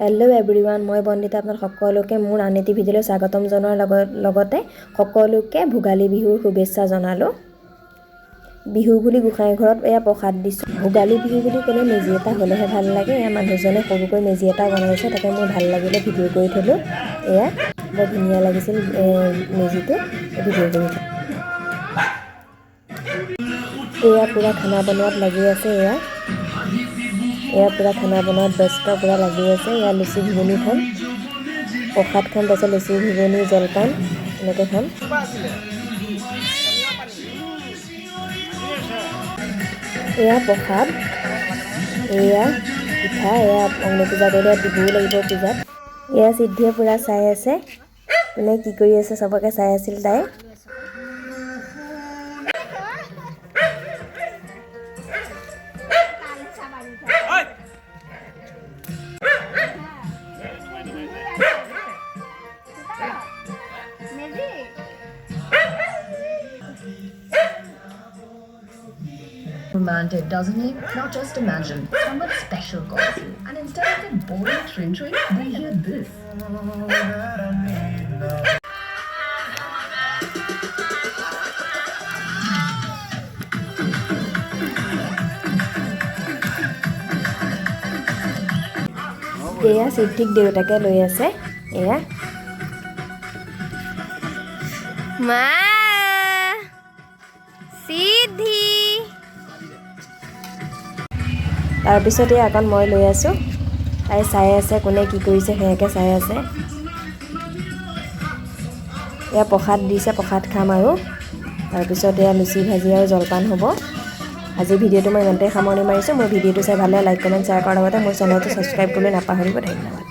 Hello' everyone, মই বন্দিতা আপোনাক সকলোকে মোৰ আন এটি ভিডিঅ'লৈ স্বাগতম জনোৱাৰ লগতে সকলোকে ভোগালী বিহুৰ শুভেচ্ছা জনালোঁ। বিহু বুলি গোসাঁই ঘৰত এয়া প্ৰসাদ দিছোঁ। ভোগালী বিহু বুলি ক'লে মেজি এটা হ'লেহে ভাল লাগে। এয়া মানুহজনে সৰুকৈ মেজি এটা বনাইছে, তাকে মোৰ ভাল লাগিলে ভিডিঅ' কৰি থলোঁ। এয়া বৰ ধুনীয়া লাগিছিল মেজিটো ভিডিঅ' কৰি থলোঁ। এয়া পূৰা খানা বনোৱাত লাগি আছে। এয়া পূৰা খানা বনোৱাত ব্যস্ত পূৰা লাগি আছে। এয়া লুচি ঘুগুনি খাম, প্ৰসাদ খাম, তাৰপিছত লুচি ঘুগুনি জলপান এনেকৈ খাম। এয়া প্ৰসাদ, এয়া পিঠা, এয়া অগ্নি পূজা কৰিলে দিবও লাগিব পূজাত। এয়া সিদ্ধিয়ে পূৰা চাই আছে, কোনে কি কৰি আছে চবকে চাই আছিল তাই। Romantic, doesn't he? Now just imagine someone special calls you, and instead of the boring train, they hear this. এয়া সিদ্ধিক দেউতাকে লৈ আছে। এয়া মা সিদ্ধি, তাৰপিছত এই অকণ মই লৈ আছোঁ। তাই চাই আছে কোনে কি কৰিছে, সেয়াকে চাই আছে। এয়া প্ৰসাদ দিছে, প্ৰসাদ খাম আৰু তাৰপিছত এয়া লুচি ভাজি আৰু জলপান হ'ব। আজি ভিডিঅ'টো মই ইমানতে সামৰণি মাৰিছোঁ। মোৰ ভিডিঅ'টো চাই ভালে লাইক কমেণ্ট শ্বেয়াৰ কৰাৰ লগতে মোৰ চেনেলটো ছাবস্ক্ৰাইব কৰিবলৈ নাপাহৰিব। ধন্যবাদ।